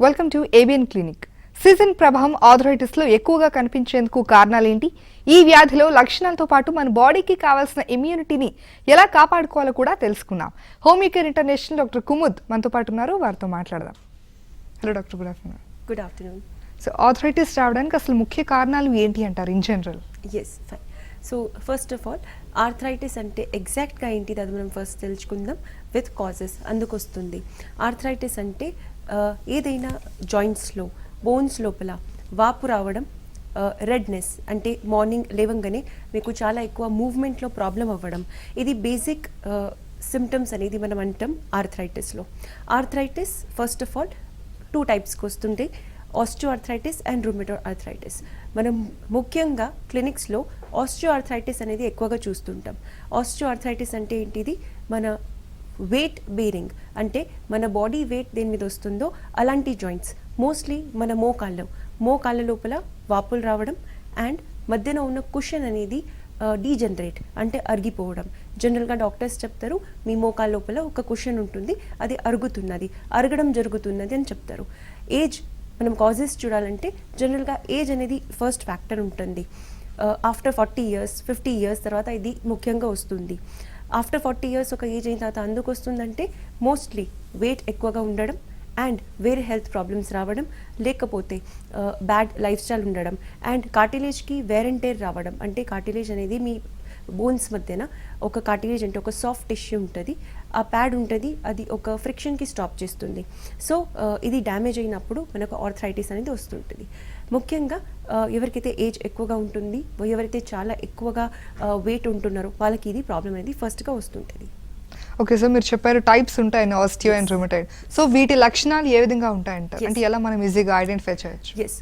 Welcome to ABN clinic. Season ప్రభావం arthritis లో ఎక్కువగా కనిపించేందుకు కారణాలేంటి? ఈ వ్యాధిలో లక్షణాలతో పాటు మన బాడీకి కావాల్సిన ఇమ్యూనిటీని ఎలా కాపాడుకోవాలో కూడా తెలుసుకున్నాం. హోమియోకేర్ ఇంటర్నేషనల్ డాక్టర్ కుముద్ మనతో పాటు ఉన్నారు, వారితో మాట్లాడదాం. Hello doctor, good afternoon. Good afternoon. So arthritis రావడానికి అసలు ముఖ్య కారణాలు ఏంటి అంటారు in general? Yes, fine. So first of all arthritis అంటే ఎగ్జాక్ట్గా ఏంటిది అది మనం ఫస్ట్ తెలుసుకుందాం. విత్ కాజెస్ అందుకు వస్తుంది. ఆర్థరైటిస్ అంటే ఏదైనా జాయింట్స్లో బోన్స్ లోపల వాపు రావడం, రెడ్నెస్ అంటే మార్నింగ్ లేవంగానే మీకు చాలా ఎక్కువ మూవ్మెంట్లో ప్రాబ్లం అవ్వడం, ఇది బేసిక్ సిమ్టమ్స్ అనేది మనం అంటాం ఆర్థరైటిస్లో. ఆర్థరైటిస్ ఫస్ట్ ఆఫ్ ఆల్ 2 టైప్స్కి వస్తుంటే ఆస్టియోఆర్థరైటిస్ అండ్ రుమటోయిడ్ ఆర్థరైటిస్. మనం ముఖ్యంగా క్లినిక్స్లో ఆస్టియోఆర్థరైటిస్ అనేది ఎక్కువగా చూస్తుంటాం. ఆస్టియోఆర్థరైటిస్ అంటే ఏంటిది? మన వెయిట్ బేరింగ్ అంటే మన బాడీ వెయిట్ దేని మీద వస్తుందో అలాంటి జాయింట్స్, మోస్ట్లీ మన మోకాళ్ళ లోపల వాపులు రావడం అండ్ మధ్యన ఉన్న కుషన్ అనేది డీజనరేట్ అంటే అరిగిపోవడం. జనరల్గా డాక్టర్స్ చెప్తారు మీ మోకాళ్ళ లోపల ఒక కుషన్ ఉంటుంది, అది అరగడం జరుగుతున్నది అని చెప్తారు. ఏజ్ మనం కాజెస్ చూడాలంటే జనరల్గా ఏజ్ అనేది ఫస్ట్ ఫ్యాక్టర్ ఉంటుంది. ఆఫ్టర్ 40 years 50 years తర్వాత ఇది ముఖ్యంగా వస్తుంది. ఆఫ్టర్ 40 years ఒక ఏజ్ అయిన తర్వాత అందుకు వస్తుందంటే మోస్ట్లీ వెయిట్ ఎక్కువగా ఉండడం అండ్ వేరే హెల్త్ ప్రాబ్లమ్స్ రావడం, లేకపోతే బ్యాడ్ లైఫ్ స్టైల్ ఉండడం అండ్ కార్టిలేజ్కి వేర్ అండ్ టేర్ రావడం. అంటే కార్టిలేజ్ అనేది మీ బోన్స్ మధ్యన ఒక కార్టిలేజ్ అంటే ఒక సాఫ్ట్ టిష్యూ ఉంటుంది, ఆ ప్యాడ్ ఉంటుంది, అది ఒక ఫ్రిక్షన్కి స్టాప్ చేస్తుంది. సో ఇది డ్యామేజ్ అయినప్పుడు మనకు ఆర్థరైటిస్ అనేది వస్తుంటుంది. ముఖ్యంగా ఎవరికైతే ఏజ్ ఎక్కువగా ఉంటుంది, ఎవరైతే చాలా ఎక్కువగా వెయిట్ ఉంటున్నారో వాళ్ళకి ఇది ప్రాబ్లం అనేది ఫస్ట్గా వస్తుంటుంది. ఓకే సార్, మీరు చెప్పారు టైప్స్ ఉంటాయని ఆస్టియో అండ్ రుమటోయిడ్. సో వీటి లక్షణాలు ఏ విధంగా ఉంటాయంటారు? అంటే ఎలా మనం ఈజీగా ఐడెంటిఫై చేయొచ్చు? ఎస్,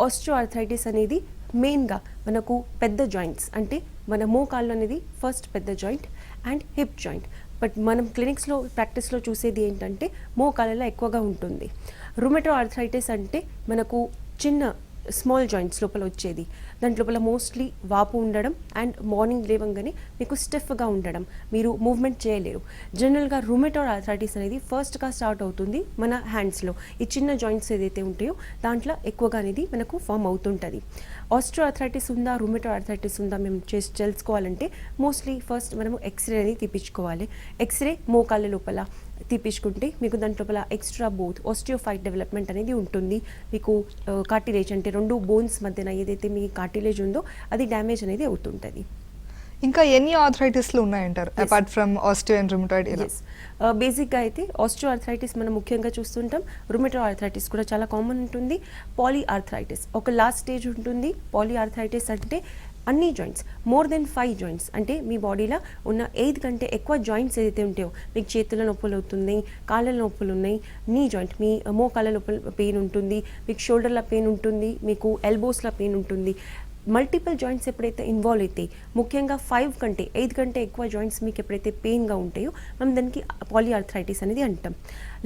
ఆస్టియోఆర్థరైటిస్ అనేది మెయిన్గా మనకు పెద్ద జాయింట్స్ అంటే మన మోకాళ్ళు అనేది ఫస్ట్ పెద్ద joint and hip joint. But మనం క్లినిక్స్లో ప్రాక్టీస్లో చూసేది ఏంటంటే మోకాళ్ళలో ఎక్కువగా ఉంటుంది. రుమటోయిడ్ ఆర్థరైటిస్ అంటే మనకు చిన్న స్మాల్ జాయింట్స్ లోపల వచ్చేది, దాంట్ లోపల మోస్ట్లీ వాపు ఉండడం అండ్ మార్నింగ్ లేవంగానే మీకు స్టిఫ్గా ఉండడం, మీరు మూవ్మెంట్ చేయలేరు. జనరల్గా రుమటోయిడ్ ఆర్థరైటిస్ అనేది ఫస్ట్గా స్టార్ట్ అవుతుంది మన హ్యాండ్స్లో. ఈ చిన్న జాయింట్స్ ఏదైతే ఉంటాయో దాంట్లో ఎక్కువగా అనేది మనకు ఫామ్ అవుతుంటుంది. ఆస్టియోఆర్థరైటిస్ ఉందా, రుమటోయిడ్ ఆర్థరైటిస్ ఉందా మేము తెలుసుకోవాలంటే మోస్ట్లీ ఫస్ట్ మనము ఎక్స్రే అనేది తీపించుకోవాలి. ఎక్స్రే మోకాళ్ళ లోపల తీపించుకుంటే మీకు దాంట్ లోపల ఎక్స్ట్రా బోత్ ఆస్టియోఫైట్ డెవలప్మెంట్ అనేది ఉంటుంది. మీకు కార్టిలేజ్ అంటే 2 బోన్స్ మధ్యన ఏదైతే మీ కార్టిలేజ్ ఉందో అది డ్యామేజ్ అనేది అవుతుంటుంది. ఇంకా ఎన్ని ఆర్థరైటిస్లు ఉన్నాయంటారు అపార్ట్ ఫ్రమ్ ఆస్టియో అండ్ రుమటోయిడ్? బేసిక్గా అయితే ఆస్టియోఆర్థరైటిస్ మనం ముఖ్యంగా చూస్తుంటాం. రుమటోయిడ్ ఆర్థరైటిస్ కూడా చాలా కామన్ ఉంటుంది. పాలీఆర్థరైటిస్ ఒక లాస్ట్ స్టేజ్ ఉంటుంది. పాలీఆర్థరైటిస్ అంటే అన్ని జాయింట్స్ మోర్ దెన్ 5 జాయింట్స్ అంటే మీ బాడీలో ఉన్న 8 కంటే ఎక్కువ జాయింట్స్ ఏదైతే ఉంటాయో, మీకు చేతుల నొప్పులు అవుతున్నాయి, కాళ్ళ నొప్పులు ఉన్నాయి, నీ జాయింట్ మీ మోకాళ్ళ నొప్పులు పెయిన్ ఉంటుంది, మీకు షోల్డర్ల పెయిన్ ఉంటుంది, మీకు ఎల్బోస్ల పెయిన్ ఉంటుంది. మల్టిపుల్ జాయింట్స్ ఎప్పుడైతే ఇన్వాల్వ్ అవుతాయి, ముఖ్యంగా 8 కంటే ఎక్కువ జాయింట్స్ మీకు ఎప్పుడైతే పెయిన్గా ఉంటాయో మనం దానికి పాలీఆర్థరైటిస్ అనేది అంటాం.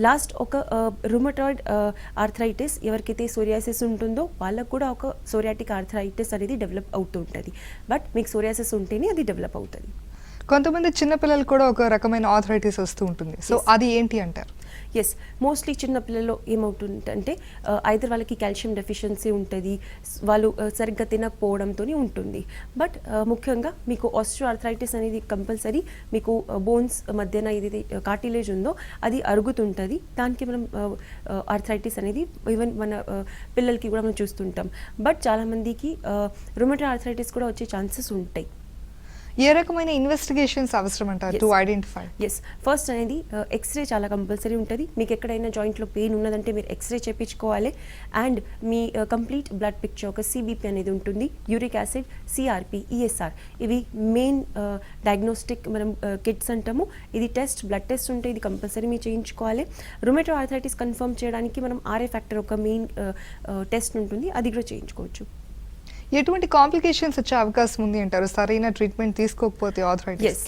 లాస్ట్ ఒక రుమటోయిడ్ ఆర్థరైటిస్ ఎవరికైతే సోరియాసిస్ ఉంటుందో వాళ్ళకు కూడా ఒక సోరియాటిక్ ఆర్థరైటిస్ అనేది డెవలప్ అవుతూ ఉంటుంది. బట్ మీకు సోరియాసిస్ ఉంటేనే అది డెవలప్ అవుతుంది. కొంతమంది చిన్నపిల్లలు కూడా ఒక రకమైన ఆర్థరైటిస్ వస్తూ ఉంటుంది. సో అది ఏంటి అంటారు? ఎస్, మోస్ట్లీ చిన్నపిల్లల్లో ఏమవుతుందంటే ఐదర్ వాళ్ళకి కాల్షియం డెఫిషియన్సీ ఉంటుంది, వాళ్ళు సరిగ్గా తినకపోవడంతో ఉంటుంది. బట్ ముఖ్యంగా మీకు ఆస్టియోఆర్థరైటిస్ అనేది కంపల్సరీ మీకు బోన్స్ మధ్యన ఏదైతే కార్టిలేజ్ ఉందో అది అరుగుతుంటుంది. దానికి మనం ఆర్థరైటిస్ అనేది ఈవెన్ మన పిల్లలకి కూడా మనం చూస్తుంటాం. బట్ చాలామందికి రుమటోయిడ్ ఆర్థరైటిస్ కూడా వచ్చే ఛాన్సెస్ ఉంటాయి. ఏ రకమైన ఇన్వెస్టిగేషన్స్ అవసరం అంటారు టు ఐడెంటిఫై? ఎస్, ఫస్ట్ అనేది ఎక్స్రే చాలా కంపల్సరీ ఉంటుంది. మీకు ఎక్కడైనా జాయింట్లో పెయిన్ ఉన్నదంటే మీరు ఎక్స్రే చేయించుకోవాలి. And me complete blood picture, ఒక సిబిపి అనేది ఉంటుంది, యూరిక్ యాసిడ్, సిఆర్పి, ఈఎస్ఆర్, ఇవి మెయిన్ డయాగ్నోస్టిక్ మనం కిట్స్ అంటాము. ఇది బ్లడ్ టెస్ట్ ఉంటే ఇది కంపల్సరీ మీరు చేయించుకోవాలి. రుమటోయిడ్ ఆర్థరైటిస్ కన్ఫర్మ్ చేయడానికి మనం ఆర్ఏ ఫ్యాక్టర్ ఒక మెయిన్ టెస్ట్ ఉంటుంది, అది కూడా చేయించుకోవచ్చు. ఎటువంటి కాంప్లికేషన్స్ వచ్చే అవకాశం ఉంది అంటారు సరైన ట్రీట్మెంట్ తీసుకోకపోతే arthritis? Yes,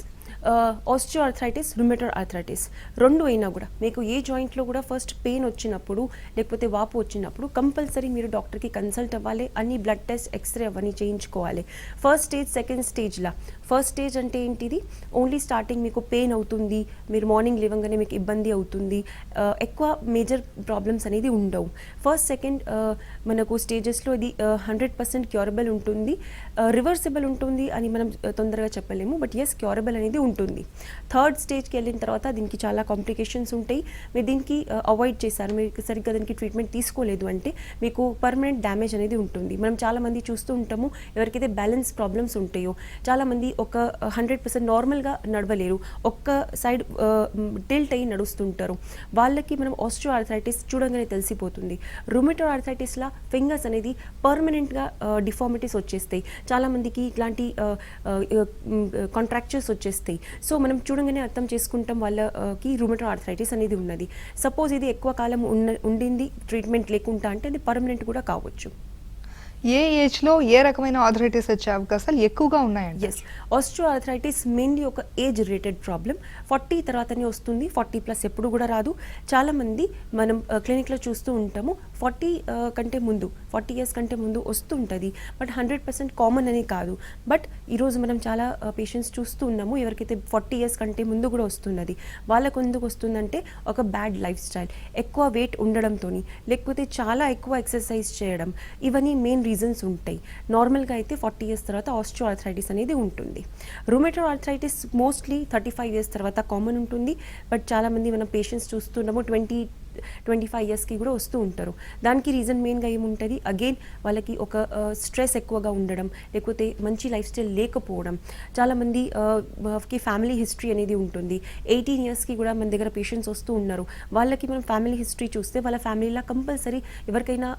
osteo arthritis, rheumatoid arthritis రెండు అయినా కూడా మీకు ఏ జాయింట్లో కూడా ఫస్ట్ పెయిన్ వచ్చినప్పుడు లేకపోతే వాపు వచ్చినప్పుడు కంపల్సరీ మీరు డాక్టర్కి కన్సల్ట్ అవ్వాలి, అన్ని బ్లడ్ టెస్ట్, ఎక్స్రే అవన్నీ చేయించుకోవాలి. ఫస్ట్ స్టేజ్, సెకండ్ స్టేజ్లా. ఫస్ట్ స్టేజ్ అంటే ఏంటిది, ఓన్లీ స్టార్టింగ్ మీకు పెయిన్ అవుతుంది, మీరు మార్నింగ్ లేవగానే మీకు ఇబ్బంది అవుతుంది, ఎక్కువ మేజర్ ప్రాబ్లమ్స్ అనేది ఉండవు. ఫస్ట్ సెకండ్ మనకు స్టేజెస్లో ఇది 100% క్యూరబుల్ ఉంటుంది. రివర్సిబుల్ ఉంటుంది అని మనం తొందరగా చెప్పలేము, బట్ ఎస్ క్యూరబుల్ అనేది ఉంటుంది. థర్డ్ స్టేజ్కి వెళ్ళిన తర్వాత దీనికి చాలా కాంప్లికేషన్స్ ఉంటాయి. మీరు దీనికి అవాయిడ్ చేశారు, మీరు సరిగ్గా దానికి ట్రీట్మెంట్ తీసుకోలేదు అంటే మీకు పర్మనెంట్ డ్యామేజ్ అనేది ఉంటుంది. మనం చాలామంది చూస్తూ ఉంటాము, ఎవరికైతే బ్యాలెన్స్ ప్రాబ్లమ్స్ ఉంటాయో చాలామంది ఒక 100% నార్మల్గా నడవలేరు, ఒక్క సైడ్ టిల్ట్ అయ్యి నడుస్తుంటారు. వాళ్ళకి మనం ఆస్టియో ఆర్థరైటిస్ చూడగానే తెలిసిపోతుంది. రుమేటాయిడ్ ఆర్థరైటిస్లా ఫింగర్స్ అనేది పర్మనెంట్గా డిఫార్మిటీస్ వచ్చేస్తాయి. చాలామందికి ఇట్లాంటి కాంట్రాక్చర్స్ వచ్చేస్తాయి. సో మనం చూడగానే అర్థం చేసుకుంటాం వాళ్ళకి రుమేటాయిడ్ ఆర్థరైటిస్ అనేది ఉన్నది. సపోజ్ ఇది ఎక్కువ కాలం ఉండింది ట్రీట్మెంట్ లేకుండా అంటే అది పర్మనెంట్ కూడా కావచ్చు. ఏ ఏజ్లో ఏ రకమైన ఆర్థరైటిస్ వచ్చే అవకాశాలు ఎక్కువగా ఉన్నాయండి? ఎస్, ఆస్టియో ఆర్థరైటిస్ మెయిన్లీ ఒక ఏజ్ రిలేటెడ్ ప్రాబ్లం. 40 తర్వాతనే వస్తుంది, 40+ ఎప్పుడు కూడా రాదు. చాలామంది మనం క్లినిక్లో చూస్తూ ఉంటాము 40 కంటే ముందు, 40 years కంటే ముందు వస్తూ ఉంటుంది, బట్ 100% కామన్ అని కాదు. బట్ ఈరోజు మనం చాలా పేషెంట్స్ చూస్తూ ఉన్నాము ఎవరికైతే 40 years కంటే ముందు కూడా వస్తున్నది. వాళ్ళకు ఎందుకు వస్తుందంటే ఒక బ్యాడ్ లైఫ్ స్టైల్, ఎక్కువ వెయిట్ ఉండడంతో, లేకపోతే చాలా ఎక్కువ ఎక్సర్సైజ్ చేయడం, ఇవన్నీ మెయిన్ రీజన్స్ ఉంటాయి. నార్మల్గా అయితే 40 years తర్వాత ఆస్టియో ఆర్థరైటిస్ అనేది ఉంటుంది. రుమేటాయిడ్ ఆర్థరైటిస్ మోస్ట్లీ 35 years తర్వాత కామన్ ఉంటుంది, బట్ చాలామంది మన పేషెంట్స్ చూస్తున్నాము 20-25 yearsకి కూడా వస్తూ ఉంటారు. దానికి రీజన్ మెయిన్గా ఏముంటుంది, అగైన్ వాళ్ళకి ఒక స్ట్రెస్ ఎక్కువగా ఉండడం, లేకపోతే మంచి లైఫ్ స్టైల్ లేకపోవడం. చాలామంది ఫ్యామిలీ హిస్టరీ అనేది ఉంటుంది. 18 yearsకి కూడా మన దగ్గర పేషెంట్స్ వస్తూ ఉన్నారు. వాళ్ళకి మనం ఫ్యామిలీ హిస్టరీ చూస్తే వాళ్ళ ఫ్యామిలీలో కంపల్సరీ ఎవరికైనా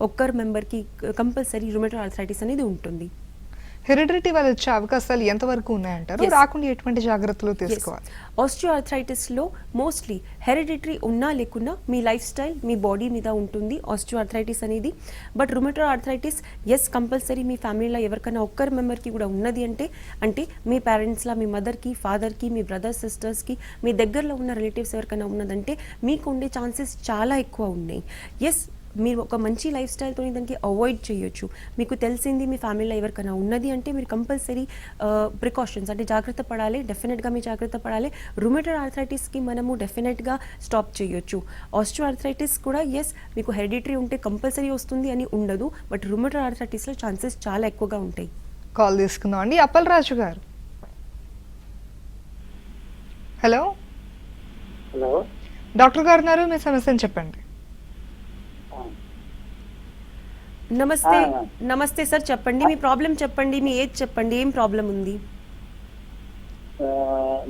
ఒక్కరు మెంబర్కి కంపల్సరీ రుమేటాయిడ్ ఆర్థరైటిస్ అనేది ఉంటుంది. హెరిడిటీ వల్ల వచ్చే అవకాశాలు ఎంతవరకు ఉన్నాయంటారు? రాకుండా ఎటువంటి జాగ్రత్తలు తీసుకోవాలి? ఆస్టియో ఆర్థరైటిస్లో మోస్ట్లీ హెరిడిటరీ ఉన్నా లేకున్నా మీ లైఫ్ స్టైల్, మీ బాడీ మీద ఉంటుంది ఆస్టియో ఆర్థరైటిస్ అనేది. బట్ రుమేటాయిడ్ ఆర్థరైటిస్ ఎస్ కంపల్సరీ మీ ఫ్యామిలీలో ఎవరికైనా ఒక్కరి మెంబర్కి కూడా ఉన్నది అంటే మీ పేరెంట్స్లా, మీ మదర్కి, ఫాదర్కి, మీ బ్రదర్స్, సిస్టర్స్కి, మీ దగ్గరలో ఉన్న రిలేటివ్స్ ఎవరికైనా ఉన్నదంటే మీకు ఉండే ఛాన్సెస్ చాలా ఎక్కువ ఉన్నాయి. ఎస్, మీరు ఒక మంచి లైఫ్ స్టైల్తో దానికి అవాయిడ్ చేయొచ్చు. మీకు తెలిసింది మీ ఫ్యామిలీలో ఎవరికైనా ఉన్నది అంటే మీరు కంపల్సరీ ప్రికాషన్స్ అంటే జాగ్రత్త పడాలి, డెఫినెట్గా మీరు జాగ్రత్త పడాలి. రుమేటాయిడ్ ఆర్థరైటిస్కి మనము డెఫినెట్గా స్టాప్ చేయొచ్చు. ఆస్టియో ఆర్థరైటిస్ కూడా ఎస్ మీకు హెరిడిటరీ ఉంటే కంపల్సరీ వస్తుంది అని ఉండదు, బట్ రుమేటాయిడ్ ఆర్థరైటిస్లో ఛాన్సెస్ చాలా ఎక్కువగా ఉంటాయి. కాల్ తీసుకుందాం అండి. అప్పలరాజు గారు, హలో. హలో డాక్టర్ గారు ఉన్నారు, మీ సమస్యను చెప్పండి. నమస్తే. నమస్తే సార్, చెప్పండి మీ ప్రాబ్లం చెప్పండి, మీ ఏజ్ చెప్పండి, ఏం ప్రాబ్లం ఉంది?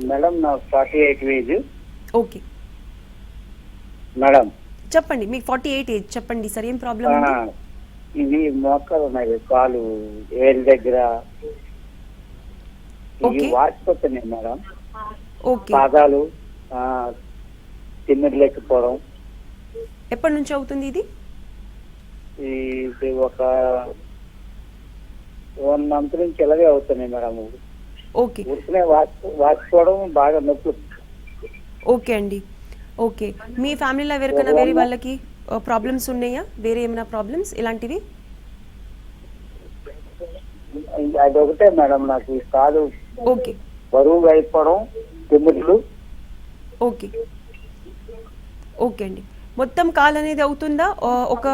మేడం నా 48 ఏజ్. ఓకే మేడం చెప్పండి, మీకు 48 ఏజ్ చెప్పండి సార్, ఏం ప్రాబ్లం ఉంది? ఇది మోకాలు ఉన్నాయి, కాలు ఏళ్ళ దగ్గర ఇవి వాచిపోతున్నాయి మేడం. ఓకే, పాదాలు తిమ్మిడి లేకపోవడం. ఎప్పటి నుంచి అవుతుంది ఇది? ఇది ఒక 1 month నుంచి ఇలాగే అవుతున్నాయి మేడం. ఓకే, ఉట్టినే వాచిపోవడం, బాగా నొప్పి. ఓకే అండి. ఓకే, మీ ఫ్యామిలీలో ఎవరికైనా వేరే వాళ్ళకి ప్రాబ్లమ్స్ ఉన్నాయా? వేరే ఏమైనా ప్రాబ్లమ్స్ ఇలాంటివి? అది ఒకటే మేడం, నాకు ఈ కాలు ఓకే, బరువుగా అయిపోవడం, తిమ్మిళ్ళు. ఓకే, ఓకే అండి. మొత్తం కాలు అనేది అవుతుందా, ఒక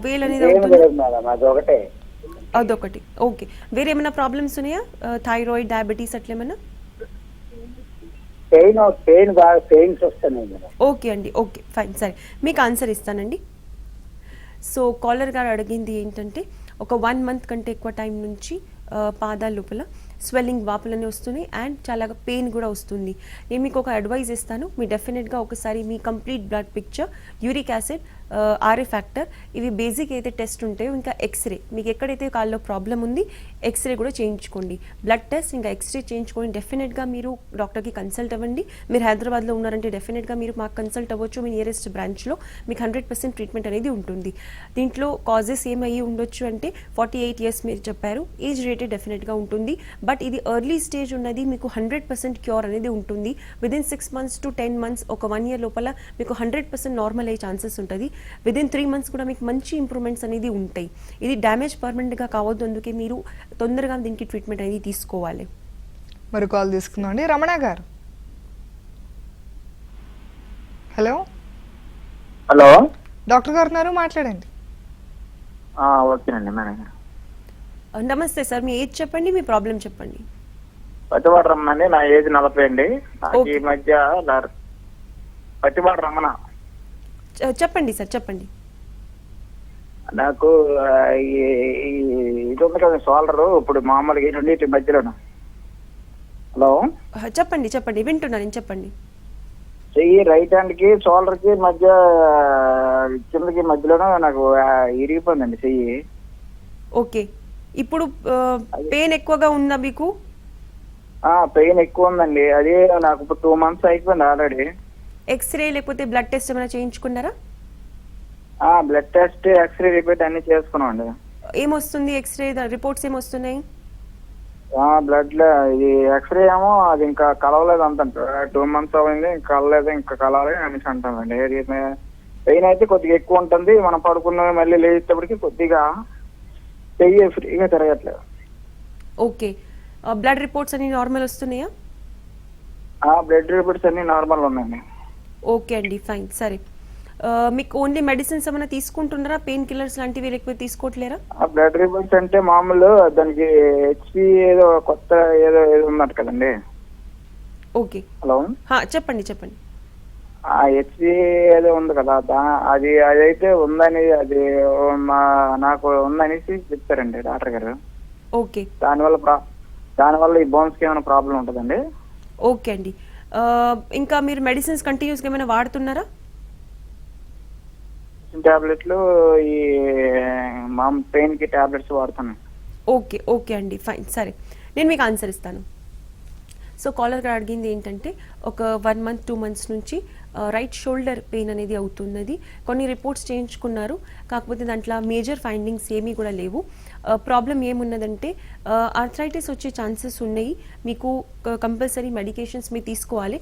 వేలు అనేది అవుతుందా? మేడం అది ఒకటే. అదొకటి. ఓకే, వేరే ఏమైనా ప్రాబ్లమ్స్ ఉన్నాయా? థైరాయిడ్, డయాబెటీస్ అట్లా ఏమైనా? పెయిన్స్ వస్తున్నాయి మేడం. ఓకే అండి, ఓకే ఫైన్, సరే మీకు ఆన్సర్ ఇస్తానండి. సో కాలర్ గారు అడిగింది ఏంటంటే ఒక 1 month కంటే ఎక్కువ టైం నుంచి పాదాల లోపల స్వెల్లింగ్, వాపులనే వస్తున్నాయి అండ్ చాలా పెయిన్ కూడా వస్తుంది. నేను మీకు ఒక అడ్వైజ్ ఇస్తాను, మీ డెఫినెట్గా ఒకసారి మీ complete blood picture, uric acid, RA factor, ఇవి బేసిక్ అయితే టెస్ట్ ఉంటాయో, ఇంకా ఎక్స్రే, మీకు ఎక్కడైతే కాల్లో ప్రాబ్లం ఉంది ఎక్స్రే కూడా చేయించుకోండి. బ్లడ్ టెస్ట్ ఇంకా ఎక్స్రే చేయించుకొని డెఫినెట్గా మీరు డాక్టర్కి కన్సల్ట్ అవ్వండి. మీరు హైదరాబాద్లో ఉన్నారంటే డెఫినెట్గా మీరు మాకు కన్సల్ట్ అవ్వచ్చు. మీ నియరెస్ట్ బ్రాంచ్లో మీకు 100% ట్రీట్మెంట్ అనేది ఉంటుంది. దీంట్లో కాజెస్ ఏమయ్యి ఉండొచ్చు అంటే 48 ఇయర్స్ మీరు చెప్పారు, ఏజ్ రేటెడ్ డెఫినెట్గా ఉంటుంది. బట్ ఇది ఎర్లీ స్టేజ్ ఉన్నది, మీకు 100% క్యూర్ అనేది ఉంటుంది. విదిన్ 6 months to 10 months, ఒక 1 year లోపల మీకు 100% నార్మల్ అయ్యే ఛాన్సెస్ ఉంటుంది. విదిన్ 3 months కూడా మీకు మంచి ఇంప్రూవ్మెంట్స్ అనేది ఉంటాయి. ఇది డ్యామేజ్ పర్మనెంట్గా కావద్దు, అందుకే మీరు తొందరగా దీనికి ట్రీట్మెంట్ అనేది తీసుకోవాలి. మరి కాల్ తీసుకుందాం అండి. రమణ గారు, హలో. హలో. డాక్టర్ గారు ఉన్నారు, మాట్లాడండి. ఓకేనండి మేడం. నమస్తే సార్, మీ ఏజ్ చెప్పండి, మీ ప్రాబ్లం చెప్పండి. పత్తిపాడు రమ్మండి. నా ఏజ్ 40 అండి. నాకు ఈ మధ్య పత్తిపాడు రమ్మన. చెప్పండి సార్, చెప్పండి. నాకు ఇది ఉంది కదా షోల్డర్, ఇప్పుడు మామూలుగా రెండింటి మధ్యలోను. హలో. చెప్పండి చెప్పండి, వింటున్నాను, చెప్పండి. చెయ్యి రైట్ హ్యాండ్ కి షోల్డర్ కి మధ్య కిందకి మధ్యలోనూ నాకు ఇరిగిపోయిందండి చెయ్యి. ఓకే, ఇప్పుడు పెయిన్ ఎక్కువగా ఉందా మీకు? పెయిన్ ఎక్కువ ఉందండి. అది నాకు ఇప్పుడు 2 months అయిపోయింది ఆల్రెడీ. ఎక్స్రే లేకపోతే బ్లడ్ టెస్ట్ ఏమైనా చేయించుకున్నారా? బ్లడ్ టెస్ట్, ఎక్స్రే రిపోర్ట్ అన్ని చేసుకున్నాం అండి. ఏమొస్తుంది ఎక్స్రే రిపోర్ట్స్ ఏమొస్తున్నాయి? బ్లడ్ ఇది ఎక్స్రే ఏమో అది ఇంకా కలవలేదు అంత. 2 months అయింది, ఇంకా కలవలేదు, ఇంకా కలవాలి అనేసి అంటామండి. పెయిన్ అయితే కొద్దిగా ఎక్కువ ఉంటుంది. మనం పడుకున్న మళ్ళీ లేచేటప్పటికి కొద్దిగా చెయ్యి ఫ్రీగా తిరగట్లేదు. ఓకే, బ్లడ్ రిపోర్ట్స్ అన్ని నార్మల్ వస్తున్నాయా? బ్లడ్ రిపోర్ట్స్ అన్ని నార్మల్ ఉన్నాయండి. ఓకే అండి, ఫైన్. సరే, మీకు ఓన్లీ మెడిసిన్స్ ఏమైనా తీసుకుంటున్నారా? పెయిన్ కిల్లర్స్ లాంటివి లేకపోతే తీసుకోవట్లేరా? బ్లడ్ రిపోర్ట్స్ అంటే మామూలు దానికి హెచ్పి ఏదో కొత్త ఏదో ఉందట కదండి. Okay, hello. చెప్పండి చెప్పండి. హెచ్పి ఏదో ఉంది కదా, అది అదైతే ఉందని, అది నాకు ఉందనేసి చెప్తారండి డాక్టర్ గారు. ఓకే, దానివల్ల ఈ బోన్స్ కి ఏమైనా ప్రాబ్లం ఉంటుందండి? ఓకే అండి. ఇంకా మీరు మెడిసిన్స్ కంటిన్యూస్గా ఏమైనా వాడుతున్నారా? టాబ్లెట్లు, ఈ పెయిన్ కి టాబ్లెట్స్ వాడుతున్నాను. ఓకే ఓకే అండి, ఫైన్. సరే, నేను మీకు ఆన్సర్ ఇస్తాను. సో కాలర్ గారు అడిగింది ఏంటంటే ఒక 1 month 2 months నుంచి రైట్ షోల్డర్ పెయిన్ అనేది అవుతున్నది. కొన్ని రిపోర్ట్స్ చేయించుకున్నారు, కాకపోతే దాంట్లో మేజర్ ఫైండింగ్స్ ఏమీ కూడా లేవు. ప్రాబ్లం ఏమున్నదంటే ఆర్థరైటిస్ వచ్చే ఛాన్సెస్ ఉన్నాయి. మీకు కంపల్సరీ మెడికేషన్స్ మీరు తీసుకోవాలి.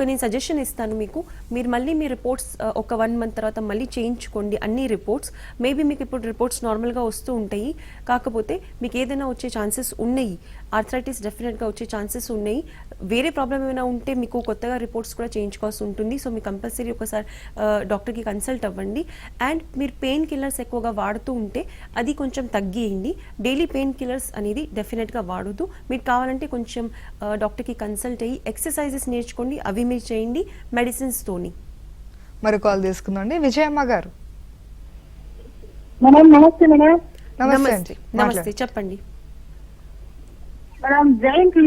నేను సజెషన్ ఇస్తాను మీకు, మీరు మళ్ళీ మీ రిపోర్ట్స్ ఒక 1 month తర్వాత మళ్ళీ చేయించుకోండి అన్ని రిపోర్ట్స్. మేబీ మీకు ఇప్పుడు రిపోర్ట్స్ నార్మల్గా వస్తూ ఉంటాయి, కాకపోతే మీకు ఏదైనా వచ్చే ఛాన్సెస్ ఉన్నాయి. ఆర్థరైటిస్ డెఫినెట్గా వచ్చే ఛాన్సెస్ ఉన్నాయి. వేరే ప్రాబ్లం ఏమైనా ఉంటే మీకు కొత్తగా రిపోర్ట్స్ కూడా చేయించుకోవాల్సి ఉంటుంది. సో మీరు కంపల్సరీ ఒకసారి డాక్టర్కి కన్సల్ట్ అవ్వండి. అండ్ మీరు పెయిన్ కిల్లర్స్ ఎక్కువగా వాడుతూ ఉంటే అది కొంచెం తగ్గియండి. డైలీ పెయిన్ కిల్లర్స్ అనేది డెఫినెట్గా వాడొద్దు. మీకు కావాలంటే కొంచెం డాక్టర్కి కన్సల్ట్ అయ్యి ఎక్సర్సైజెస్ నేర్చుకోండి, అవి మీరు చేయండి మెడిసిన్స్తోని. మరి కాల్ తీసుకుందాం అండి. విజయమ్మ గారు, మేడం నమస్తే. మేడం నమస్తే అండి. నమస్తే, చెప్పండి. మేడం జాయింట్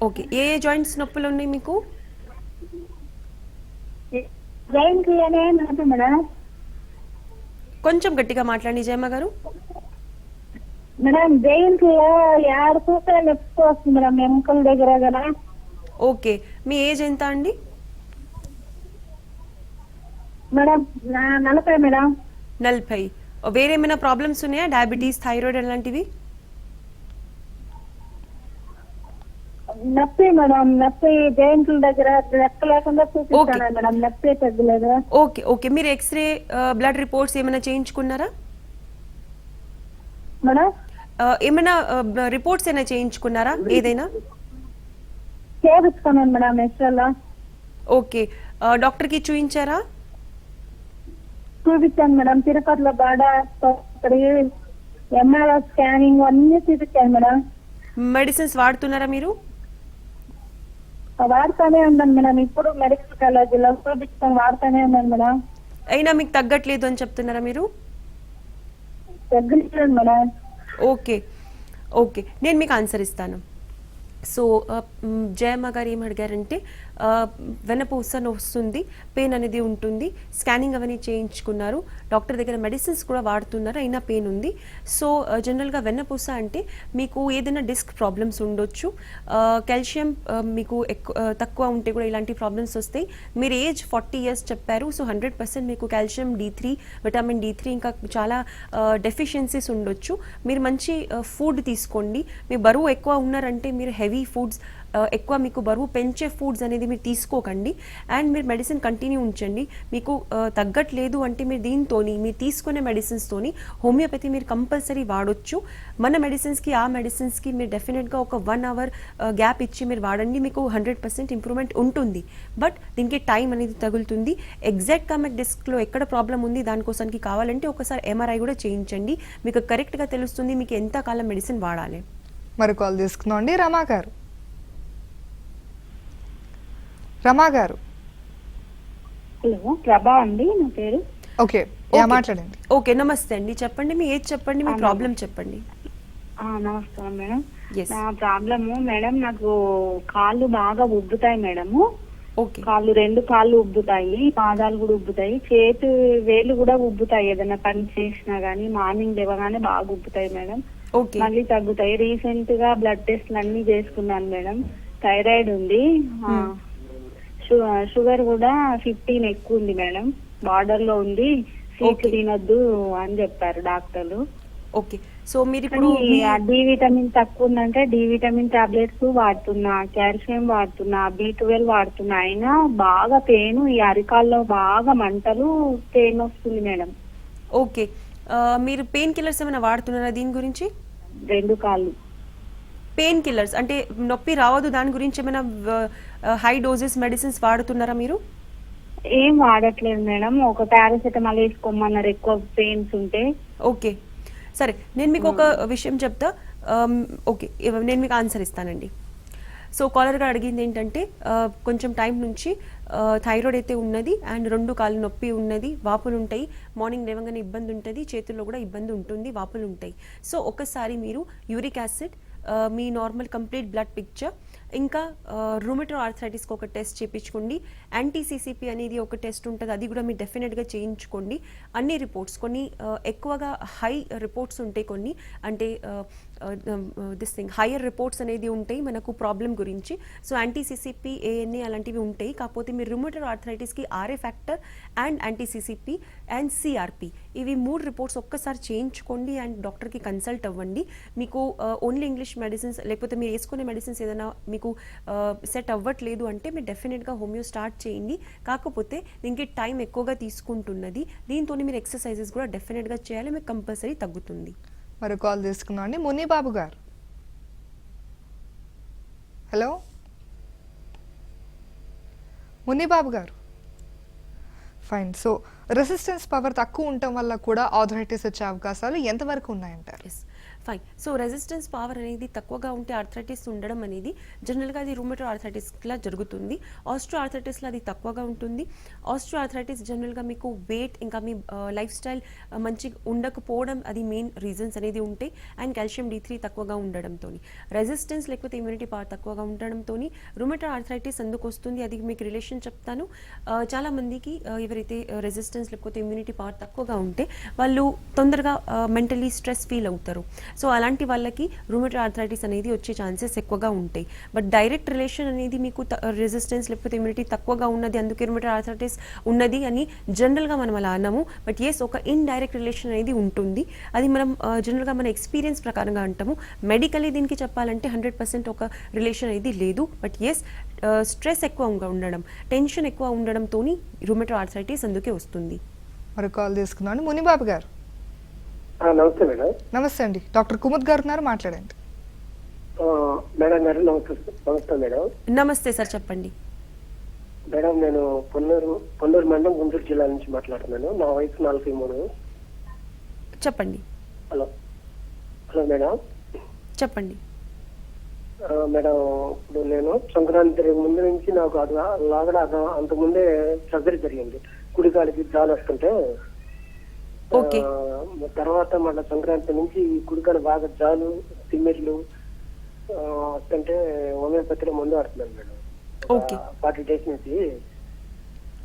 ఓకే, ఏ జాయింట్స్ నొప్పులు ఉన్నాయి మీకు? జాయింట్ అనే నొప్పి మేడం. కొంచెం గట్టిగా మాట్లాడండి జయమ్మ గారు. మేడం జాయింట్ లో 6 పూసలు నొప్పి వస్తుంది మేడం, ఎముకల దగ్గర కదా. ఓకే, మీ ఏజ్ ఎంత అండి? Madam 40 madam. 40. వేరే ఏమైనా ప్రాబ్లమ్స్ ఉన్నాయా? డయాబెటీస్, థైరాయిడ్ అలాంటివి? నొప్పి మేడం, నొప్పి జాయింట్ల దగ్గర లెక్క లేకుండా చూపిస్తాను మేడం, నొప్పి తగ్గలేదు. ఓకే ఓకే, మీరు ఎక్స్రే బ్లడ్ రిపోర్ట్స్ ఏమైనా చేయించుకున్నారా మేడం? ఏమైనా రిపోర్ట్స్ ఏమైనా చేయించుకున్నారా? ఏదైనా చేయించుకున్నాను మేడం ఎక్స్రేలో. ఓకే, డాక్టర్కి చూపించారా? చూపించాను మేడం, తిరుపతిలో బాగా ఎంఆర్ఐ స్కానింగ్ అన్ని చూపించాను మేడం. మెడిసిన్స్ వాడుతున్నారా మీరు? వాడుతానే ఉన్నాను మేడం, ఇప్పుడు మెడికల్ కాలేజీలో చూపించాను, వాడుతానే ఉన్నాను మేడం. అయినా మీకు తగ్గట్లేదు అని చెప్తున్నారా మీరు? తగ్గలేదు మేడం. ఓకే ఓకే, నేను మీకు ఆన్సర్ ఇస్తాను. సో జయమ్మ గారు ఏం అడిగారంటే వెన్నపూస వస్తుంది, పెయిన్ అనేది ఉంటుంది, స్కానింగ్ అవన్నీ చేయించుకున్నారు, డాక్టర్ దగ్గర మెడిసిన్స్ కూడా వాడుతున్నారు, అయినా పెయిన్ ఉంది. సో జనరల్గా వెన్నపూస అంటే మీకు ఏదైనా డిస్క్ ప్రాబ్లమ్స్ ఉండొచ్చు, కాల్షియం మీకు తక్కువ ఉంటే కూడా ఇలాంటి ప్రాబ్లమ్స్ వస్తాయి. మీరు ఏజ్ 40 years చెప్పారు. సో 100% మీకు కాల్షియం D3, విటమిన్ D3 ఇంకా చాలా డెఫిషియన్సీస్ ఉండొచ్చు. మీరు మంచి ఫుడ్ తీసుకోండి. మీ బరువు ఎక్కువ ఉన్నారంటే మీరు హెవీ ఫుడ్స్, ఎక్కువ మీకు బరువు పెంచే ఫుడ్స్ అనేది మీరు తీసుకోకండి. అండ్ మీరు మెడిసిన్ కంటిన్యూ ఉంచండి. మీకు తగ్గట్లేదు అంటే మీరు దీంతోని, మీరు తీసుకునే మెడిసిన్స్తోని హోమియోపతి మీరు కంపల్సరీ వాడొచ్చు. మన మెడిసిన్స్కి ఆ మెడిసిన్స్కి మీరు డెఫినెట్గా ఒక 1 hour గ్యాప్ ఇచ్చి మీరు వాడండి. మీకు 100% ఇంప్రూవ్మెంట్ ఉంటుంది. బట్ దీనికి టైం అనేది తగులుతుంది. ఎగ్జాక్ట్గా మీకు డిస్క్లో ఎక్కడ ప్రాబ్లం ఉంది దానికోసానికి కావాలంటే ఒకసారి MRI కూడా చేయించండి. మీకు కరెక్ట్గా తెలుస్తుంది మీకు ఎంత కాలం మెడిసిన్ వాడాలి. మరి కాల్ తీసుకుందాం అండి. రమా గారు, రమా గారు. హలో, ప్రభా అండి నా పేరు. ఓకే, మాట్లాడండి. ఓకే, నమస్తే అండి. చెప్పండి, మీ ఏజ్ చెప్పండి, మీ ప్రాబ్లం చెప్పండి. నమస్కారం మేడం. Yes. నా ప్రాబ్లము మేడం, నాకు కాళ్ళు బాగా ఉబ్బుతాయి మేడము. ఓకే, రెండు కాళ్ళు ఉబ్బుతాయి, పాదాలు కూడా ఉబ్బుతాయి, చేతి వేళ్ళు కూడా ఉబ్బుతాయి. ఏదైనా పని చేసినా గానీ మార్నింగ్ లేవగానే బాగా ఉబ్బుతాయి మేడం. ఓకే, మళ్ళీ తగ్గుతాయి. రీసెంట్ గా బ్లడ్ టెస్ట్లు అన్ని చేసుకున్నాను మేడం. థైరాయిడ్ ఉంది, షుగర్ కూడా 15 ఎక్కువ ఉంది మేడం. బార్డర్ లో ఉంది, స్వీట్స్ తినొద్దు అని చెప్పారు డాక్టర్లు. ఓకే. సో మీరు ఇప్పుడు డి విటమిన్ తక్కువ ఉందంటే డి విటమిన్ టాబ్లెట్స్ వాడుతున్నా, కాల్షియం వాడుతున్నా, B12 వాడుతున్నా, అయినా బాగా పెయిన్, ఈ అరికాల్లో బాగా మంటలు, పెయిన్ వస్తుంది మేడం. ఓకే, మీరు పెయిన్ కిల్లర్స్ ఏమైనా వాడుతున్నారా దీని గురించి? 2 కాళ్ళు. పెయిన్ కిల్లర్స్ అంటే నొప్పి రావద్దు దాని గురించి ఏమైనా హై డోసెస్ మెడిసిన్స్ వాడుతున్నారా మీరు? ఏం వాడట్లేదు మేడం. ఒక పారాసెటమాల్ వేసుకోమన్నారు ఎక్కువ పెయిన్స్ ఉంటే. ఓకే, సరే, నేను మీకు ఒక విషయం చెప్తా. ఓకే, నేను మీకు ఆన్సర్ ఇస్తానండి. సో కాలర్ గా అడిగింది ఏంటంటే కొంచెం టైం నుంచి థైరాయిడ్ అయితే ఉన్నది అండ్ 2 కాళ్ళు నొప్పి ఉన్నది, వాపులు ఉంటాయి, మార్నింగ్ లేవగానే ఇబ్బంది ఉంటుంది, చేతుల్లో కూడా ఇబ్బంది ఉంటుంది, వాపులు ఉంటాయి. సో ఒకసారి మీరు యూరిక్ యాసిడ్, మీ నార్మల్ కంప్లీట్ బ్లడ్ పిక్చర్, ఇంకా రూమటో ఆర్థరైటిస్కి ఒక టెస్ట్ చేయించుకోండి. యాంటీ-CCP అనేది ఒక టెస్ట్ ఉంటుంది, అది కూడా మీరు డెఫినెట్గా చేయించుకోండి. అన్ని రిపోర్ట్స్, కొన్ని ఎక్కువగా హై రిపోర్ట్స్ ఉంటాయి, కొన్ని అంటే హైయర్ రిపోర్ట్స్ అనేది ఉంటాయి మనకు ప్రాబ్లం గురించి. సో యాంటీ-CCP, ANA అలాంటివి ఉంటాయి. కాకపోతే మీరు రూమటో ఆర్థరైటిస్కి RA ఫ్యాక్టర్ అండ్ యాంటీ-CCP అండ్ CRP ఇవి 3 రిపోర్ట్స్ ఒక్కసారి చేయించుకోండి అండ్ డాక్టర్కి కన్సల్ట్ అవ్వండి. మీకు ఓన్లీ ఇంగ్లీష్ మెడిసిన్స్ లేకపోతే మీరు వేసుకునే మెడిసిన్స్ ఏదైనా మీకు సెట్ అవ్వట్లేదు అంటే మీరు డెఫినెట్గా హోమియో స్టార్ట్ చేయండి. కాకపోతే దీనికి టైం ఎక్కువగా తీసుకుంటున్నది, దీంతో మీరు ఎక్సర్సైజెస్ కూడా డెఫినెట్గా చేయాలి, మీకు కంపల్సరీ తగ్గుతుంది. మరి కాల్ తీసుకుందాం అండి. మునిబాబు గారు, హలో మునిబాబు గారు. ఫైన్. సో రెసిస్టెన్స్ పవర్ తక్కువ ఉండటం వల్ల కూడా ఆర్థరైటిస్ వచ్చే అవకాశాలు ఎంతవరకు ఉన్నాయంటారు? Yes, fine. So resistance power అనేది తక్కువగా ఉంటే ఆర్థరైటిస్ ఉండడం అనేది జనరల్గా అది రూమటో ఆర్థరైటిస్లా జరుగుతుంది. ఆస్ట్రో ఆర్థరైటిస్లో అది తక్కువగా ఉంటుంది. ఆస్ట్రో ఆర్థరైటిస్ జనరల్గా మీకు వెయిట్ ఇంకా మీ లైఫ్ స్టైల్ మంచిగా ఉండకపోవడం, అది మెయిన్ రీజన్స్ అనేది ఉంటాయి. అండ్ కాల్షియం D3 తక్కువగా ఉండడంతో, రెసిస్టెన్స్ లేకపోతే ఇమ్యూనిటీ పవర్ తక్కువగా ఉండడంతో రూమటో ఆర్థరైటిస్ ఎందుకు వస్తుంది, అది మీకు రిలేషన్ చెప్తాను. చాలా మందికి ఎవరైతే రెసిస్టెన్స్ లేకపోతే ఇమ్యూనిటీ పవర్ తక్కువగా ఉంటే వాళ్ళు తొందరగా మెంటలీ స్ట్రెస్ ఫీల్ అవుతారు. సో అలాంటి వాళ్ళకి రూమటో ఆర్థరైటిస్ అనేది వచ్చే ఛాన్సెస్ ఎక్కువగా ఉంటాయి. బట్ డైరెక్ట్ రిలేషన్ అనేది మీకు రెసిస్టెన్స్ లేకపోతే ఇమ్యూనిటీ తక్కువగా ఉన్నది అందుకే రూమటో ఆర్థరైటిస్ ఉన్నది అని జనరల్గా మనం అలా అన్నాము. బట్ ఎస్, ఒక ఇన్డైరెక్ట్ రిలేషన్ అనేది ఉంటుంది. అది మనం జనరల్గా మన ఎక్స్పీరియన్స్ ప్రకారంగా అంటాము. మెడికలీ దీనికి చెప్పాలంటే 100% ఒక రిలేషన్ అనేది లేదు. బట్ ఎస్, స్ట్రెస్ ఎక్కువగా ఉండడం, టెన్షన్ ఎక్కువ ఉండడంతో రూమటో ఆర్థరైటిస్ అందుకే వస్తుంది. మరి కాల్ తీసుకుందాం. మునిబాబు గారు, నమస్తే మేడం. నమస్తే అండి. డాక్టర్ కుముద్ గారు ఉన్నారు, మాట్లాడండి. మేడం గారు నమస్తే మేడం. నమస్తే సార్, చెప్పండి. మేడం, నేను పొన్నూరు మండలం, గుంటూరు జిల్లా నుంచి మాట్లాడుతున్నాను. నా వయసు 43. చెప్పండి. Hello madam. చెప్పండి మేడం, ఇప్పుడు నేను సంక్రాంతి ముందు నుంచి నాకు లాగడ అంతకుముందే సర్జరీ జరిగింది. కుడికాలికి జాలు వస్తుంటే తర్వాత మళ్ళీ సంక్రాంతి నుంచి కుడికాలు బాగా జాలు, తిమ్మిర్లు, అంటే హోమియోపతిలో ముందు వాడుతున్నాను మేడం. Okay. 40 days నుంచి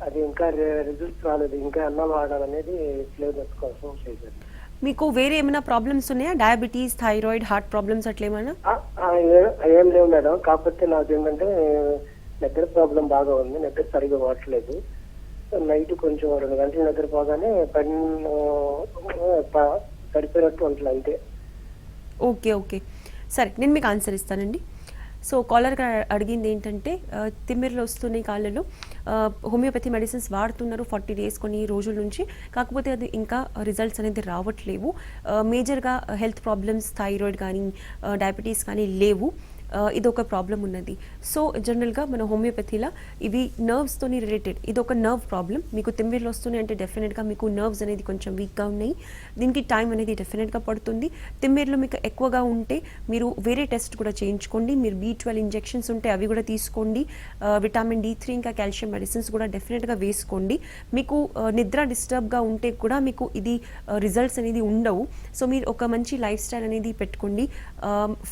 అది ఇంకా రిజల్ట్స్ రాలేదు. ఇంకా అన్నాలు వాడాలనేది ఫ్లేవర్స్ కోసం చేశాను. మీకు వేరే ఏమైనా ప్రాబ్లమ్స్ ఉన్నాయా? డయాబెటీస్, థైరాయిడ్, హార్ట్ ప్రాబ్లమ్స్ అట్లా ఏమైనా? ఏం లేవు మేడం. కాకపోతే నాకు ఏంటంటే నిద్ర ప్రాబ్లం బాగా ఉంది. నిద్ర సరిగా వాడట్లేదు. నైట్ కొంచెం 2 గంటల నిద్ర పోగానే పడిపోయినట్టు ఉంటుంది అంతే. ఓకే ఓకే, సరే నేను మీకు ఆన్సర్ ఇస్తానండి. సో కాలర్గా అడిగింది ఏంటంటే తిమ్మిర్లు వస్తున్నాయి కాళ్ళలో, హోమియోపతి మెడిసిన్స్ వాడుతున్నారు 40 days కొన్ని రోజుల నుంచి, కాకపోతే అది ఇంకా రిజల్ట్స్ అనేది రావట్లేవు. మేజర్గా హెల్త్ ప్రాబ్లమ్స్, థైరాయిడ్ కానీ డయాబెటీస్ కానీ లేవు. ఇది ఒక ప్రాబ్లం ఉన్నది. సో జనరల్గా మన హోమియోపతిలో ఇవి నర్వ్స్తోని రిలేటెడ్, ఇది ఒక నర్వ్ ప్రాబ్లం. మీకు తిమ్మిర్లు వస్తున్నాయి అంటే డెఫినెట్గా మీకు నర్వ్స్ అనేది కొంచెం వీక్గా ఉన్నాయి. దీనికి టైం అనేది డెఫినెట్గా పడుతుంది. తిమ్మిర్లు మీకు ఎక్కువగా ఉంటే మీరు వేరే టెస్ట్ కూడా చేయించుకోండి. మీరు B12 ఇంజెక్షన్స్ ఉంటే అవి కూడా తీసుకోండి. విటమిన్ D3 ఇంకా కాల్షియం మెడిసిన్స్ కూడా డెఫినెట్గా వేసుకోండి. మీకు నిద్ర డిస్టర్బ్గా ఉంటే కూడా మీకు ఇది రిజల్ట్స్ అనేది ఉండవు. సో మీరు ఒక మంచి లైఫ్ స్టైల్ అనేది పెట్టుకోండి.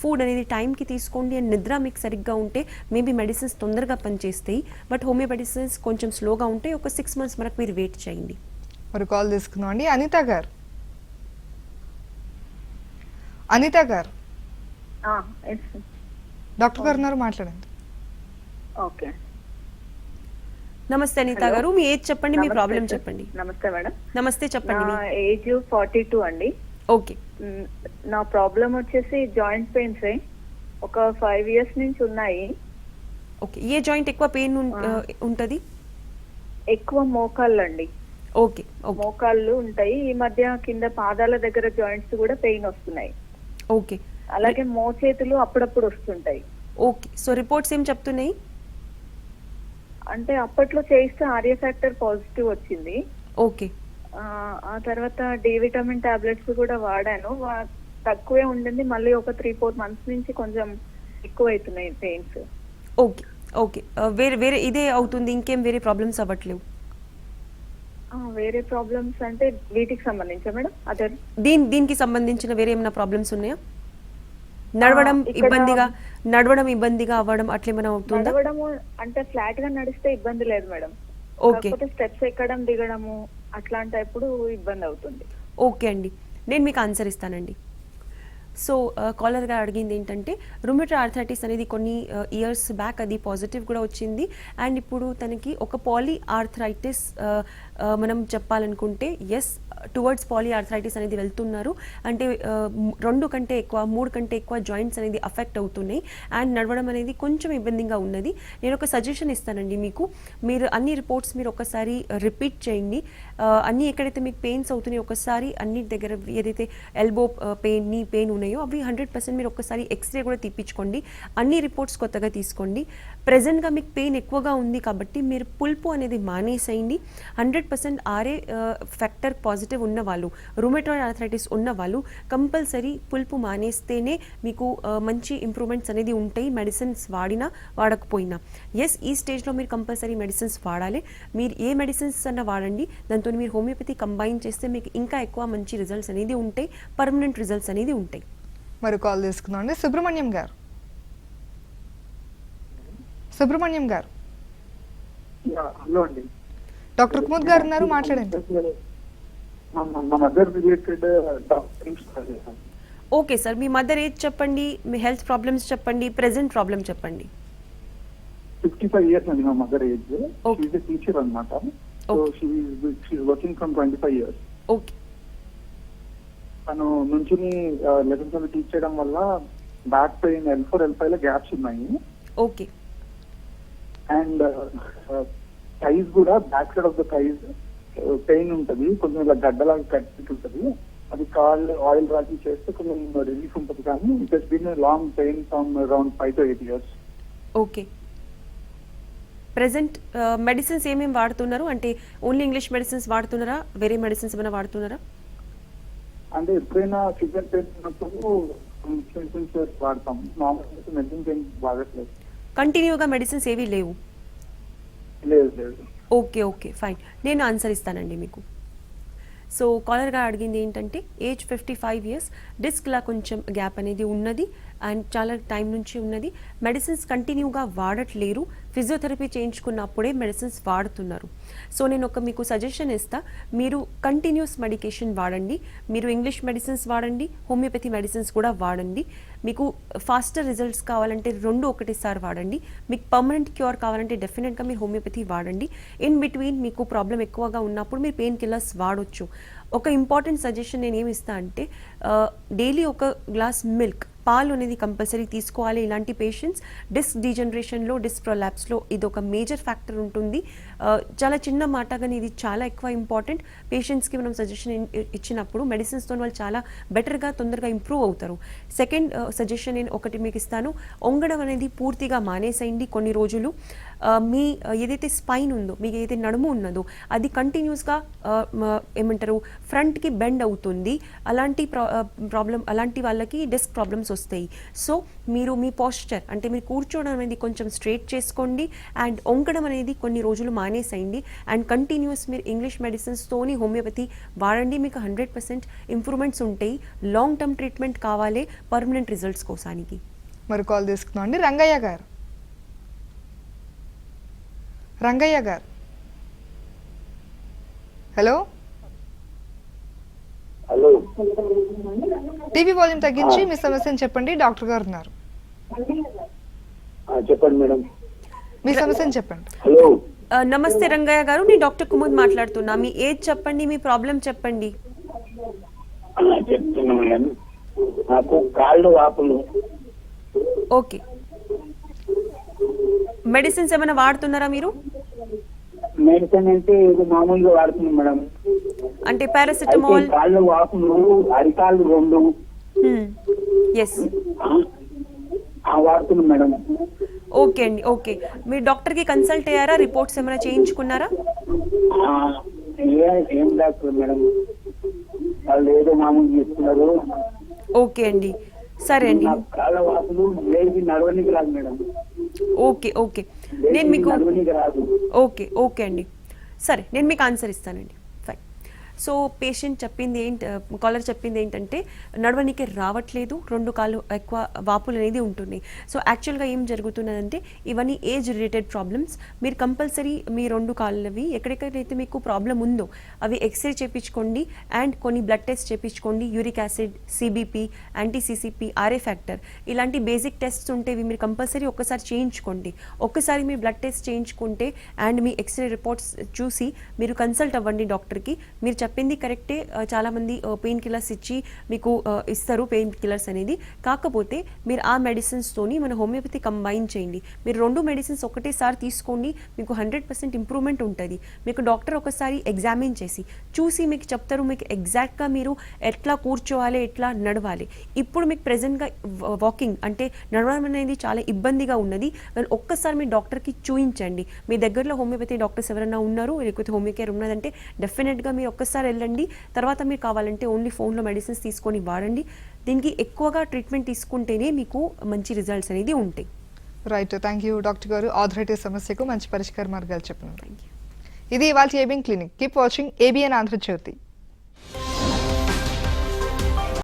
ఫుడ్ అనేది టైంకి తీసుకోండి. అండ్ నిద్ర మీకు సరిగ్గా ఉంటే మేబీ మెడిసిన్స్ తొందరగా పనిచేస్తాయి. బట్ హోమియో మెడిసిన్స్ కొంచెం స్లోగా ఉంటే ఒక 6 months వరకు మీరు వెయిట్ చేయండి. మరి కాల్ తీసుకుందాం అండి. అనిత గారు, అనిత గారు, డాక్టర్ గారు ఉన్నారు, మాట్లాడండి. ఓకే, నమస్తే అనిత గారు, మీ ఏజ్ చెప్పండి, మీ ప్రాబ్లం చెప్పండి. నమస్తే మేడం. నమస్తే, చెప్పండి. నా ఏజ్ 42 అండి. ఓకే, నా ప్రాబ్లం వచ్చేసి జాయింట్ పెయిన్స్ ఒక 5 years నుంచి ఉన్నాయి. ఓకే, ఏ జాయింట్ ఎక్కువ పెయిన్ ఉంటుంది? ఎక్కువ మోకాళ్ళు అండి. ఓకే ఓకే మోకాళ్ళు ఉంటాయి. ఈ మధ్య కింద పాదాల దగ్గర జాయింట్స్ కూడా పెయిన్ వస్తున్నాయి. ఓకే, అలాగే మోచేతులు అప్పుడప్పుడు వస్తుంటాయి. ఓకే. సో రిపోర్ట్స్ ఏం చెప్తున్నాయి? అంటే అప్పట్లో చేయిస్తే ఆర్య ఫ్యాక్టర్ పాజిటివ్ వచ్చింది. ఓకే, ఆ తర్వాత డి విటమిన్ టాబ్లెట్స్ కూడా వాడాను. తక్కువే ఉండింది. మళ్ళీ ఒక 3-4 months నుంచి కొంచెం ఎక్కువ అవుతున్నాయి పెయిన్స్. Okay okay. వేరే వేరే ఇదే అవుతుంది, ఇంకేం వేరే ప్రాబ్లమ్స్ అవ్వట్లేవు? వేరే ప్రాబ్లమ్స్ అంటే వీటికి సంబంధించా మేడం? అదర్ దీనికి సంబంధించిన వేరే ఏమైనా ప్రాబ్లమ్స్ ఉన్నాయా? నడవడం ఇబ్బందిగా అవ్వడం అట్లేమైనా అవుతుందా? నడవడము అంటే ఫ్లాట్ గా నడిస్తే ఇబ్బంది లేదు మేడం. ఓకే, కాకపోతే స్టెప్స్ ఎక్కడం దిగడము అట్లాంటప్పుడు ఇబ్బంది అవుతుంది. ఓకే అండి, నేను మీకు ఆన్సర్ ఇస్తానండి. సో కాలర్గా అడిగింది ఏంటంటే రుమటోయిడ్ ఆర్థరైటిస్ అనేది కొన్ని ఇయర్స్ బ్యాక్ అది పాజిటివ్ కూడా వచ్చింది. అండ్ ఇప్పుడు తనకి ఒక పాలీ ఆర్థరైటిస్ మనం చెప్పాలనుకుంటే ఎస్ టువర్డ్స్ పాలీ ఆర్థరైటిస్ అనేది వెళ్తున్నారు. అంటే 2 కంటే ఎక్కువ 3 కంటే ఎక్కువ జాయింట్స్ అనేది అఫెక్ట్ అవుతున్నాయి. అండ్ నడవడం అనేది కొంచెం ఇబ్బందిగా ఉన్నది. నేను ఒక సజెషన్ ఇస్తానండి మీకు. మీరు అన్ని రిపోర్ట్స్ మీరు ఒకసారి రిపీట్ చేయండి. అన్నీ ఎక్కడైతే మీకు పెయిన్స్ అవుతున్నాయో ఒకసారి అన్ని దగ్గర ఏదైతే ఎల్బో పెయిన్, నీ పెయిన్ ఉన్నాయో అవి 100% మీరు ఒక్కసారి ఎక్స్రే కూడా తీపించుకోండి. అన్ని రిపోర్ట్స్ కొత్తగా తీసుకోండి. ప్రెజెంట్గా మీకు పెయిన్ ఎక్కువగా ఉంది కాబట్టి మీరు పుల్పు అనేది మానేసేయండి. 100% ఆర్ఏ ఫ్యాక్టర్ పాజిటివ్ ఉన్న వాళ్ళు, రుమటోయిడ్ ఆర్థరైటిస్ ఉన్న వాళ్ళు కంపల్సరీ పుల్పు మానేస్తేనే మీకు మంచి ఇంప్రూవ్మెంట్స్ అనేది ఉంటాయి, మెడిసిన్స్ వాడినా వాడకపోయినా. ఎస్, ఈ స్టేజ్లో మీరు కంపల్సరీ మెడిసిన్స్ వాడాలి. మీరు ఏ మెడిసిన్స్ అన్నా వాడండి, దాంతో మీరు హోమియోపతి కంబైన్ చేస్తే మీకు ఇంకా ఎక్కువ మంచి రిజల్ట్స్ అనేది ఉంటాయి, పర్మనెంట్ రిజల్ట్స్ అనేది ఉంటాయి. మరి కాల్ తీసుకుందాం అండి. సుబ్రహ్మణ్యం గారు, సుబ్రహ్మణ్యం గారు, హలో అండి. డాక్టర్ కుముద్ గారు ఉన్నారు, మాట్లాడండి. మా మదర్ రిలేటెడ్ ఓకే సార్, మీ మదర్ ఏజ్ చెప్పండి, మీ హెల్త్ ప్రాబ్లమ్స్ చెప్పండి, ప్రెసెంట్ ప్రాబ్లమ్ చెప్పండి. 55 years అండి మా mother age. Okay. She is a teacher అన్నమాట. So she is working from 25 years. Okay తను నుంచుని లెసన్స్ అవి టీచ్ చేయడం వల్ల బ్యాక్ పెయిన్, L4, L5 లో గ్యాప్స్ ఉన్నాయి. ఓకే అండ్ థైస్ కూడా back side of the thighs pain ఉంటుంది, కొంచెం ఇలా గడ్డలాగా కట్టి ఉంటుంది. అది కాళ్ళు ఆయిల్ రాసి చేస్తే కొంచెం రిలీఫ్ ఉంటుంది. కానీ it has been long pain from around 5 to 8 years. Okay. Present medicines ఏమేమి వాడుతున్నారు? అంటే ఓన్లీ ఇంగ్లీష్ మెడిసిన్స్ వాడుతున్నారా, వేరే మెడిసిన్స్ ఏమైనా వాడుతున్నారా? అంటే ఎప్పుడైనా ఫిజికల్ పెయిన్ ఉన్నప్పుడు మెడిసిన్స్ వాడతాం. నార్మల్ మెడిసిన్స్ ఏం వాడట్లేదు. కంటిన్యూగా మెడిసిన్స్ ఏవీ లేవు? లేదు లేదు. ఓకే ఓకే, ఫైన్, నేను ఆన్సర్ ఇస్తానండి మీకు. సో కాలర్గా అడిగింది ఏంటంటే ఏజ్ 55 years, డిస్క్లా కొంచెం గ్యాప్ అనేది ఉన్నది. అండ్ చాలా టైం నుంచి ఉన్నది. మెడిసిన్స్ కంటిన్యూగా వాడట్లేరు, ఫిజియోథెరపీ చేయించుకున్నప్పుడే మెడిసిన్స్ వాడుతున్నారు. సో నేను మీకు సజెషన్ ఇస్తా, మీరు కంటిన్యూస్ మెడికేషన్ వాడండి. మీరు ఇంగ్లీష్ మెడిసిన్స్ వాడండి, హోమియోపతి మెడిసిన్స్ కూడా వాడండి. మీకు ఫాస్టర్ రిజల్ట్స్ కావాలంటే రెండు ఒకటేసారి వాడండి. మీకు పర్మనెంట్ క్యూర్ కావాలంటే డెఫినెట్గా మీరు హోమియోపతి వాడండి. ఇన్ బిట్వీన్ మీకు ప్రాబ్లం ఎక్కువగా ఉన్నప్పుడు మీరు పెయిన్ కిల్లర్స్ వాడొచ్చు. ఒక ఇంపార్టెంట్ సజెషన్ నేను ఏమి ఇస్తా అంటే, డైలీ ఒక గ్లాస్ మిల్క్, పాలు అనేది కంపల్సరీ తీసుకోవాలి. ఇలాంటి పేషెంట్స్ డిస్క్ డీజనరేషన్లో, డిస్క్ ప్రొలాప్స్లో ఇది ఒక మేజర్ ఫ్యాక్టర్ ఉంటుంది. చాలా చిన్న మాట కానీ ఇది చాలా ఎక్కువ ఇంపార్టెంట్. పేషెంట్స్కి మనం సజెషన్ ఇచ్చినప్పుడు మెడిసిన్స్తో వాళ్ళు చాలా బెటర్గా తొందరగా ఇంప్రూవ్ అవుతారు. సెకండ్ సజెషన్ నేను ఒకటి మీకు ఇస్తాను, వంగడం అనేది పూర్తిగా మానేసేయండి కొన్ని రోజులు. మీ ఏదైతే స్పైన్ ఉందో, మీకు ఏదైతే నడుము ఉన్నదో అది కంటిన్యూస్గా ఏమంటారు ఫ్రంట్కి బెండ్ అవుతుంది. అలాంటి ప్రాబ్లం, అలాంటి వాళ్ళకి డిస్క్ ప్రాబ్లమ్స్ వస్తాయి. సో మీరు మీ పోస్చర్ అంటే మీరు కూర్చోవడం అనేది కొంచెం స్ట్రైట్ చేసుకోండి అండ్ వంగడం అనేది కొన్ని రోజులు మానేసేయండి. అండ్ కంటిన్యూస్ మీరు ఇంగ్లీష్ మెడిసిన్స్తోని హోమియోపతి వాడండి. మీకు 100% ఇంప్రూవ్మెంట్స్ ఉంటాయి. లాంగ్ టర్మ్ ట్రీట్మెంట్ కావాలి పర్మనెంట్ రిజల్ట్స్ కోసానికి. మరి కాల్ తీసుకుందాం అండి. రంగయ్య గారు, రంగయ్య గారు, హలో. హలో, టీవీ వాల్యూమ్ తగ్గించి మీ సమస్యను చెప్పండి, డాక్టర్ గారు ఉన్నారు. చెప్పండి మేడం. మీ సమస్యను చెప్పండి. హలో, నమస్తే రంగయ్య గారు, నేను డాక్టర్ కుముద్ మాట్లాడుతున్నా. మీ ఏజ్ చెప్పండి, మీ ప్రాబ్లం చెప్పండి. చెప్తున్నా మేడం, నాకు కాళ్ళు వాపులు. ఓకే, మెడిసిన్స్ ఏమైనా వాడుతున్నారా మీరు? మెడిసిన్ అంటే ఇది మామూలుగా వాడుతున్నాం మేడం. అంటే అయితే పారాసిటమాల్. కాళ్ళు వాపులు, అరికాళ్ళు 2 ఎస్, వాడుతున్నాం మేడం. ఓకే అండి. ఓకే, మీరు డాక్టర్కి కన్సల్ట్ అయ్యారా? రిపోర్ట్స్ ఏమైనా చేయించుకున్నారా? ఏం డాక్టర్ మేడం, వాళ్ళు ఏదో మామూలు చెప్తున్నారు. ఓకే అండి, సరే అండి. నాకు కాళ్ళ వాపులు, లేచి నడవనికి రాదు మేడం. ఓకే ఓకే, నేను మీకు నడవనికి రాదు. ఓకే ఓకే అండి, సరే నేను మీకు ఆన్సర్ ఇస్తానండి. ఫైన్. సో పేషెంట్ చెప్పింది కాలర్ చెప్పింది ఏంటంటే నడవనికి రావట్లేదు, 2 కాళ్ళు ఎక్కువ వాపులు అనేది ఉంటున్నాయి. సో యాక్చువల్గా ఏం జరుగుతున్నదంటే ఇవన్నీ ఏజ్ రిలేటెడ్ ప్రాబ్లమ్స్. మీరు కంపల్సరీ మీ 2 కాళ్ళవి ఎక్కడెక్కడైతే మీకు ప్రాబ్లం ఉందో అవి ఎక్స్రే చేయించుకోండి అండ్ కొన్ని బ్లడ్ టెస్ట్ చేయించుకోండి. Uric acid, CBP, anti-CCP, RA factor, ఇలాంటి బేసిక్ టెస్ట్స్ ఉంటేవి మీరు కంపల్సరీ ఒక్కసారి చేయించుకోండి. ఒక్కసారి మీరు బ్లడ్ టెస్ట్ చేయించుకుంటే అండ్ మీ ఎక్స్రే రిపోర్ట్స్ చూసి మీరు కన్సల్ట్ అవ్వండి డాక్టర్కి. మీరు చెప్పింది కరెక్టే, చాలామంది పెయిన్ కిల్లర్స్ ఇచ్చి మీకు ఇస్తారు పెయిన్ కిల్లర్స్ అనేది. కాకపోతే మీరు ఆ మెడిసిన్స్తోని మన హోమియోపతి కంబైన్ చేయండి. మీరు 2 మెడిసిన్స్ ఒకటేసారి తీసుకోండి, మీకు 100% ఇంప్రూవ్మెంట్ ఉంటుంది. మీకు డాక్టర్ ఒకసారి ఎగ్జామిన్ చేసి చూసి మీకు చెప్తారు మీకు ఎగ్జాక్ట్గా మీరు ఎట్లా కూర్చోవాలి, ఎట్లా నడవాలి. ఇప్పుడు మీకు ప్రెజెంట్గా వాకింగ్ అంటే నడవడం అనేది చాలా ఇబ్బందిగా ఉన్నది. ఒక్కసారి మీ డాక్టర్కి చూయించండి. మీ దగ్గరలో హోమియోపతి డాక్టర్స్ ఎవరైనా ఉన్నారు, లేకపోతే హోమియో కేర్ ఉన్నదంటే డెఫినెట్గా మీరు ఒక్కసారి వెళ్ళండి. తర్వాత మీరు కావాలంటే ఓన్లీ ఫోన్లో మెడిసిన్స్ తీసుకొని వాడండి. దీనికి ఎక్కువగా ట్రీట్మెంట్ తీసుకుంటేనే మీకు మంచి రిజల్ట్స్ అనేది ఉంటాయి. రైట్, థ్యాంక్ యూ డాక్టర్ గారు. ఆర్థరైటిస్ సమస్యకు మంచి పరిష్కార మార్గాలు చెప్పినారు. ఇది ఇవాళ ABN clinic. Keep watching ABN Andhra Jyothi.